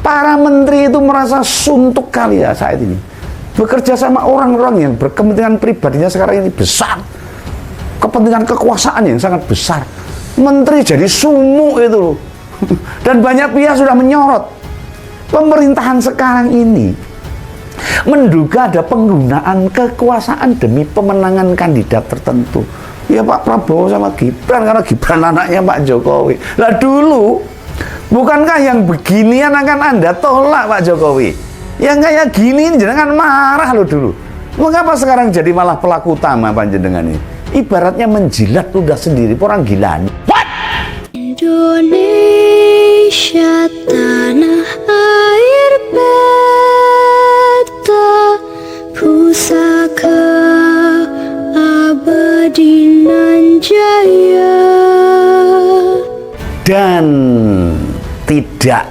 Para menteri itu merasa suntuk kali ya saat ini. Bekerja sama orang-orang yang berkepentingan pribadinya sekarang ini besar. Kepentingan kekuasaan yang sangat besar. Menteri jadi sumuk itu loh. Dan banyak pihak sudah menyorot. Pemerintahan sekarang ini menduga ada penggunaan kekuasaan demi pemenangan kandidat tertentu. Ya Pak Prabowo sama Gibran, karena Gibran anaknya Pak Jokowi. Lah dulu, bukankah yang beginian akan Anda tolak Pak Jokowi? Yang kayak gini jenengan marah loh dulu. Mengapa sekarang jadi malah pelaku utama panjenengan ini? Ibaratnya menjilat udah sendiri, orang gila. What? Indonesia tanah air beta pusaka abadi nan jaya. Dan tidak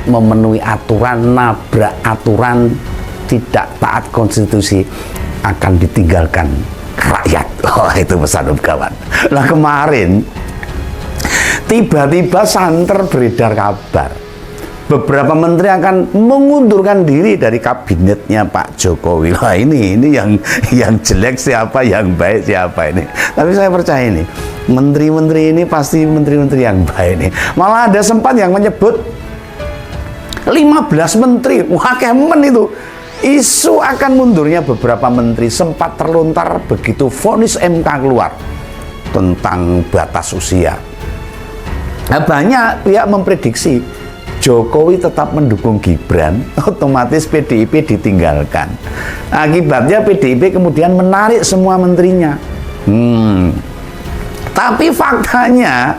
memenuhi aturan, nabrak aturan, tidak taat konstitusi akan ditinggalkan rakyat. Oh, itu pesan kawan. Nah kemarin tiba-tiba santer beredar kabar beberapa menteri akan mengundurkan diri dari kabinetnya Pak Jokowi. Wah ini yang jelek siapa, yang baik siapa ini. Tapi saya percaya ini menteri-menteri ini pasti menteri-menteri yang baik nih. Malah ada sempat yang menyebut 15 menteri. Wah kemen itu. Isu akan mundurnya beberapa menteri sempat terlontar begitu vonis MK keluar tentang batas usia. Nah, banyak pihak memprediksi Jokowi tetap mendukung Gibran, otomatis PDIP ditinggalkan. Akibatnya PDIP kemudian menarik semua menterinya. Tapi faktanya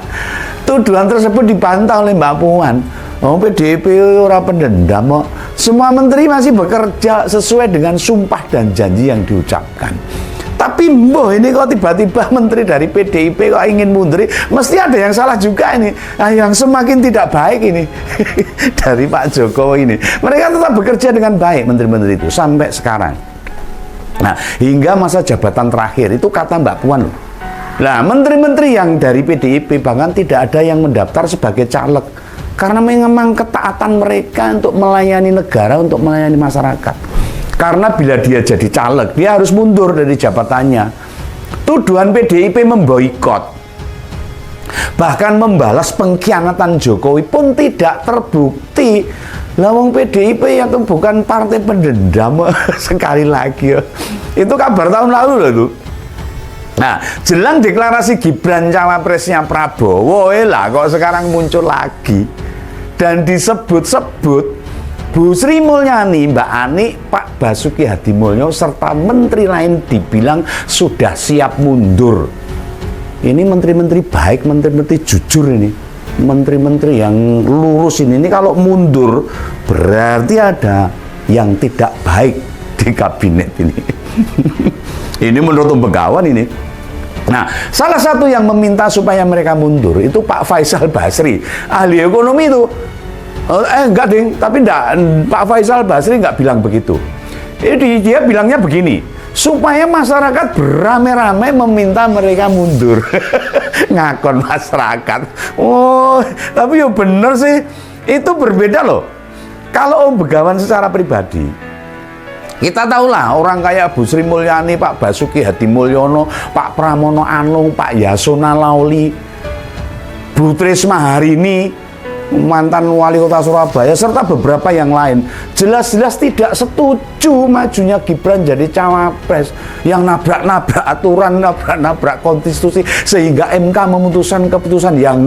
tuduhan tersebut dibantah oleh Mbak Puan. Oh, PDIP ora pendendam kok. Semua menteri masih bekerja sesuai dengan sumpah dan janji yang diucapkan. Tapi mbah ini kok tiba-tiba menteri dari PDIP kok ingin mundur, mesti ada yang salah juga ini. Nah, yang semakin tidak baik ini dari Pak Jokowi ini. Mereka tetap bekerja dengan baik menteri-menteri itu sampai sekarang. Nah, hingga masa jabatan terakhir itu kata Mbak Puan loh. Nah, menteri-menteri yang dari PDIP bahkan tidak ada yang mendaftar sebagai caleg karena memang ketaatan mereka untuk melayani negara, untuk melayani masyarakat. Karena bila dia jadi caleg, dia harus mundur dari jabatannya. Tuduhan PDIP memboikot, bahkan membalas pengkhianatan Jokowi pun tidak terbukti. Lawang PDIP itu bukan partai pendendam. Sekali lagi itu kabar tahun lalu loh itu. Nah, jelang deklarasi Gibran cawapresnya Prabowo, lah kok sekarang muncul lagi dan disebut-sebut Bu Sri Mulyani, Mbak Ani, Pak Basuki Hadimulyo, serta menteri lain dibilang sudah siap mundur. Ini menteri-menteri baik, menteri-menteri jujur ini. Menteri-menteri yang lurus ini kalau mundur, berarti ada yang tidak baik di kabinet ini. Ini menurut Begawan ini. Nah, salah satu yang meminta supaya mereka mundur itu Pak Faisal Basri, ahli ekonomi itu. Enggak ding, tapi enggak, Pak Faisal Basri enggak bilang begitu. Dia bilangnya begini, supaya masyarakat beramai-ramai meminta mereka mundur. Ngakon masyarakat. Oh, tapi ya bener sih, itu berbeda loh. Kalau Om Begawan secara pribadi, kita tahulah orang kayak Bu Sri Mulyani, Pak Basuki Hadimulyono, Pak Pramono Anung, Pak Yasona Lauli, Bu Trisma Harini, mantan wali kota Surabaya, serta beberapa yang lain, jelas-jelas tidak setuju majunya Gibran jadi cawapres yang nabrak-nabrak aturan, nabrak-nabrak konstitusi, sehingga MK memutuskan keputusan yang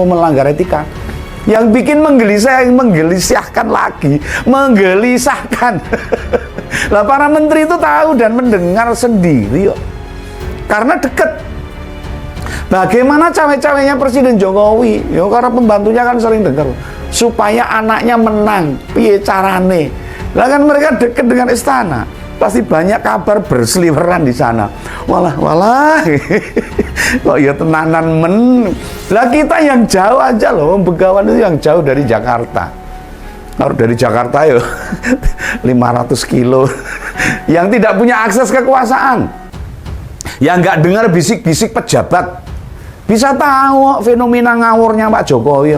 melanggar etika, yang bikin menggelisahkan lagi, menggelisahkan. Lah para menteri itu tahu dan mendengar sendiri kok, karena dekat. Bagaimana cawe-cawenya Presiden Jokowi? Ya karena pembantunya kan sering dengar supaya anaknya menang, piye carane. Lah kan mereka dekat dengan istana, pasti banyak kabar berseliweran di sana. Walah, kok ya tenanan men. Lah kita yang jauh aja loh, Begawan itu yang jauh dari Jakarta. Kalau dari Jakarta ya 500 kilo, yang tidak punya akses kekuasaan, yang nggak dengar bisik-bisik pejabat, bisa tahu fenomena ngawurnya Pak Jokowi.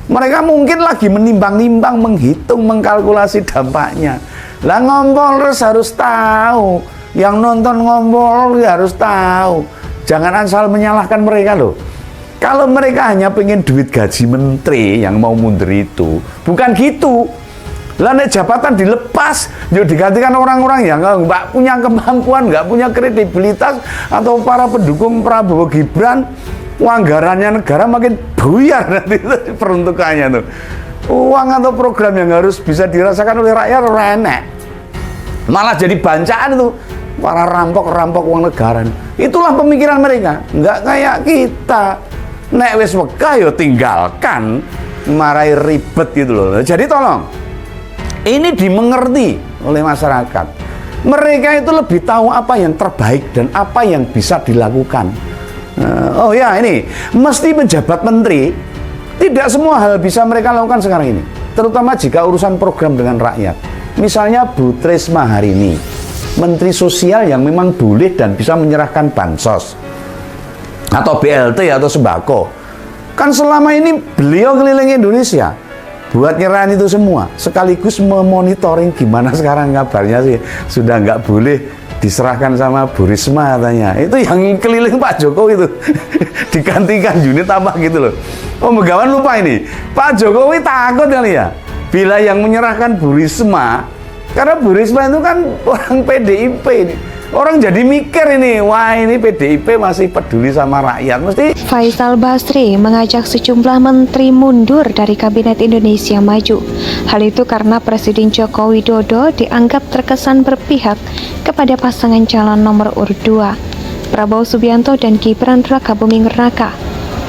Mereka mungkin lagi menimbang-nimbang, menghitung, mengkalkulasi dampaknya. Lah Kompolres harus tahu, yang nonton Kompolres harus tahu. Jangan asal menyalahkan mereka loh. Kalau mereka hanya pengen duit gaji menteri yang mau mundur itu, bukan gitu. Lah nek jabatan dilepas, yuk digantikan orang-orang yang nggak punya kemampuan, nggak punya kredibilitas, atau para pendukung Prabowo Gibran, anggarannya negara makin buyar nanti peruntukannya tuh. Uang atau program yang harus bisa dirasakan oleh rakyat renek, malah jadi bancaan itu para rampok uang negara. Itulah pemikiran mereka, nggak kayak kita. Nek wis wegah yo tinggalkan, marai ribet gitu loh. Jadi tolong, ini dimengerti oleh masyarakat. Mereka itu lebih tahu apa yang terbaik dan apa yang bisa dilakukan. Oh ya, ini mesti menjabat menteri, tidak semua hal bisa mereka lakukan sekarang ini, terutama jika urusan program dengan rakyat. Misalnya Bu Trisma hari ini, Menteri Sosial yang memang boleh dan bisa menyerahkan bansos atau BLT atau sembako. Kan selama ini beliau keliling Indonesia buat nyerahan itu semua, sekaligus memonitoring gimana sekarang kabarnya sih sudah nggak boleh diserahkan sama Bu Risma katanya. Itu yang keliling Pak Jokowi itu digantikan unit apa gitu loh. Oh, Begawan lupa ini, Pak Jokowi takut kali ya bila yang menyerahkan Bu Risma, karena Bu Risma itu kan orang PDIP ini. Orang jadi mikir ini, wah ini PDIP masih peduli sama rakyat, mesti. Faisal Basri mengajak sejumlah menteri mundur dari Kabinet Indonesia Maju. Hal itu karena Presiden Joko Widodo dianggap terkesan berpihak kepada pasangan calon nomor urut 2, Prabowo Subianto dan Gibran Rakabuming Raka.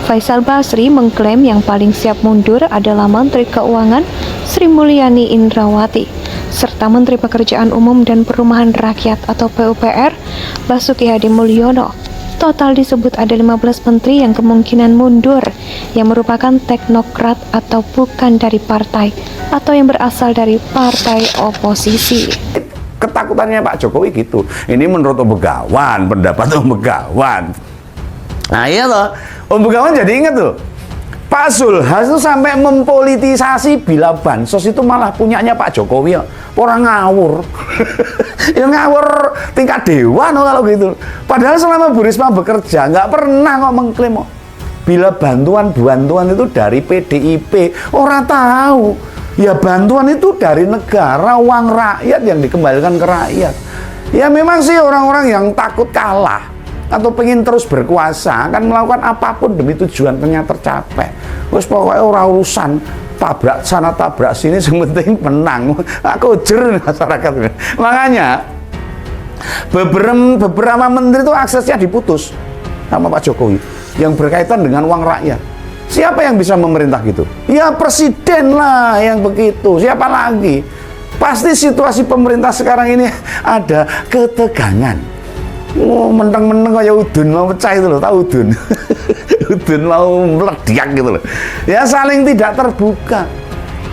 Faisal Basri mengklaim yang paling siap mundur adalah Menteri Keuangan Sri Mulyani Indrawati, serta Menteri Pekerjaan Umum dan Perumahan Rakyat atau PUPR Basuki Hadi Mulyono. Total disebut ada 15 menteri yang kemungkinan mundur, yang merupakan teknokrat atau bukan dari partai, atau yang berasal dari partai oposisi. Ketakutannya Pak Jokowi gitu. Ini menurut Om Begawan, pendapat Om Begawan. Nah iya toh, Om Begawan jadi ingat tuh, Pak Zulhas itu sampai mempolitisasi bila bansos itu malah punyanya Pak Jokowi ya. Orang ngawur. Ya ngawur tingkat dewan kalau gitu. Padahal selama Bu Risma bekerja nggak pernah kok mengklaim bila bantuan itu dari PDIP. Orang tahu ya bantuan itu dari negara, uang rakyat yang dikembalikan ke rakyat. Ya memang sih orang-orang yang takut kalah atau pengen terus berkuasa akan melakukan apapun demi tujuan ternyata tercapai. Wes pokoknya orang urusan tabrak sana tabrak sini, yang penting menang. Aku jer masyarakat. Makanya beberapa menteri itu aksesnya diputus sama Pak Jokowi yang berkaitan dengan uang rakyat. Siapa yang bisa memerintah gitu? Ya presiden lah yang begitu. Siapa lagi? Pasti situasi pemerintah sekarang ini ada ketegangan. Oh, menteng-menteng kayak udun mau pecah itu loh, tahu udun? Udun mau meledak gitu loh. Ya saling tidak terbuka.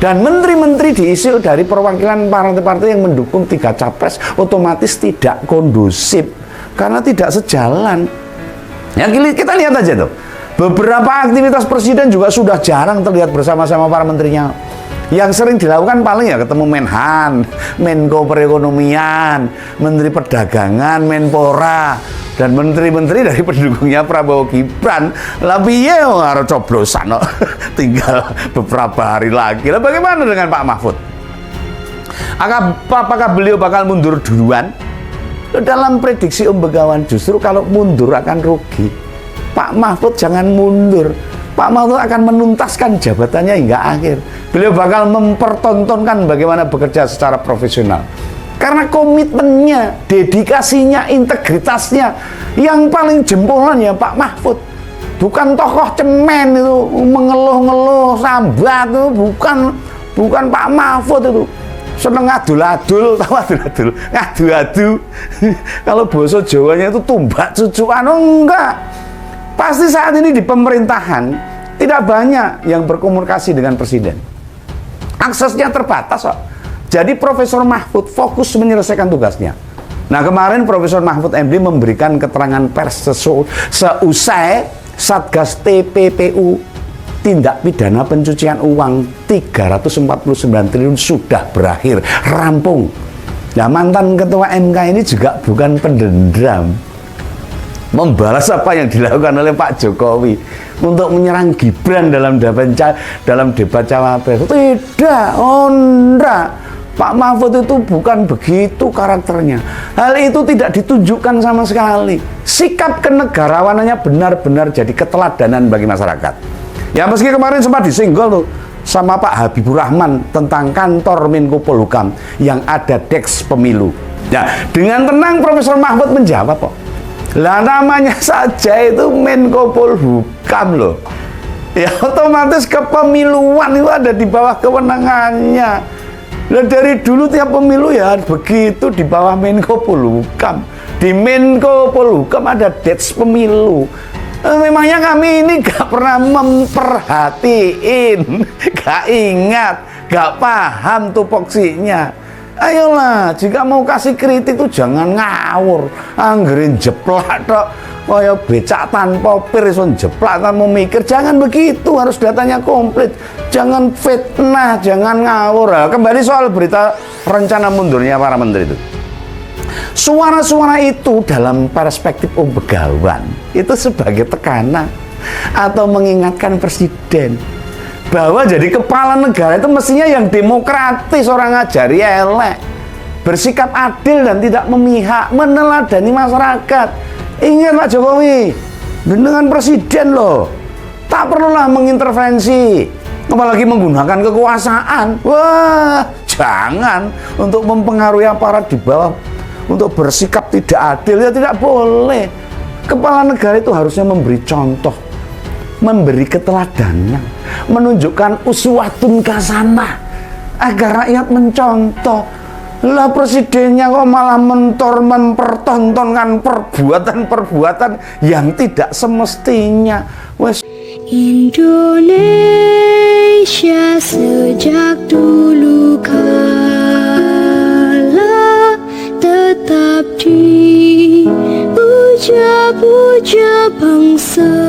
Dan menteri-menteri diisi dari perwakilan partai-partai yang mendukung 3 capres otomatis tidak kondusif karena tidak sejalan. Ya kita lihat aja tuh. Beberapa aktivitas presiden juga sudah jarang terlihat bersama-sama para menterinya. Yang sering dilakukan paling ya ketemu Menhan, Menko Perekonomian, Menteri Perdagangan, Menpora, dan menteri-menteri dari pendukungnya Prabowo Gibran. Lah piye karo coblosan kok. Tinggal beberapa hari lagi. Lah bagaimana dengan Pak Mahfud? Apakah beliau bakal mundur duluan? Dalam prediksi Om Begawan justru kalau mundur akan rugi. Pak Mahfud jangan mundur. Pak Mahfud akan menuntaskan jabatannya hingga akhir. Beliau bakal mempertontonkan bagaimana bekerja secara profesional. Karena komitmennya, dedikasinya, integritasnya yang paling jempolan ya Pak Mahfud. Bukan tokoh cemen itu, mengeluh-ngeluh, sambat itu, bukan Pak Mahfud itu. Seneng adul-adul, tahu adul-adul, ngadu-adu. Kalau bahasa Jawanya itu tumbak cucukan, enggak. Pasti saat ini di pemerintahan tidak banyak yang berkomunikasi dengan presiden. Aksesnya terbatas kok. Jadi Profesor Mahfud fokus menyelesaikan tugasnya. Nah kemarin Profesor Mahfud MD memberikan keterangan pers seusai Satgas TPPU tindak pidana pencucian uang 349 triliun sudah berakhir, rampung. Nah, mantan ketua MK ini juga bukan pendendam, membalas apa yang dilakukan oleh Pak Jokowi untuk menyerang Gibran dalam debat cawapres. Tidak, enggak. Pak Mahfud itu bukan begitu karakternya. Hal itu tidak ditunjukkan sama sekali. Sikap kenegarawanannya benar-benar jadi keteladanan bagi masyarakat. Ya, meski kemarin sempat disinggol tuh sama Pak Habibur Rahman tentang kantor Menko Polhukam yang ada deks pemilu. Ya, dengan tenang Profesor Mahfud menjawab kok. Lah, namanya saja itu Menko Polhukam loh. Ya, otomatis kepemiluan itu ada di bawah kewenangannya. Nah, dari dulu tiap pemilu ya begitu di bawah Menko Polhukam. Di Menko Polhukam ada deks pemilu. Memangnya kami ini gak pernah memperhatiin, gak ingat, gak paham tupoksinya. Ayolah, jika mau kasih kritik tuh jangan ngawur, anggerin jeplak tok. Kaya becak tanpa pir iso jeplak tanpa mikir. Jangan begitu, harus datanya komplit. Jangan fitnah, jangan ngawur. Nah, kembali soal berita rencana mundurnya para menteri itu. Suara-suara itu dalam perspektif Om Begawan itu sebagai tekanan atau mengingatkan presiden bahwa jadi kepala negara itu mestinya yang demokratis, orang ngajari elek, bersikap adil dan tidak memihak, meneladani masyarakat. Ingat Pak Jokowi, dengan presiden loh, tak perlulah mengintervensi, apalagi menggunakan kekuasaan. Wah, jangan untuk mempengaruhi aparat di bawah untuk bersikap tidak adil, ya tidak boleh. Kepala negara itu harusnya memberi contoh, memberi keteladanan, menunjukkan uswatun hasanah agar rakyat mencontoh. Lah, presidennya kok malah mempertontonkan perbuatan-perbuatan yang tidak semestinya. Wes, Indonesia sejak dulu kala tetap dipuja-puja bangsa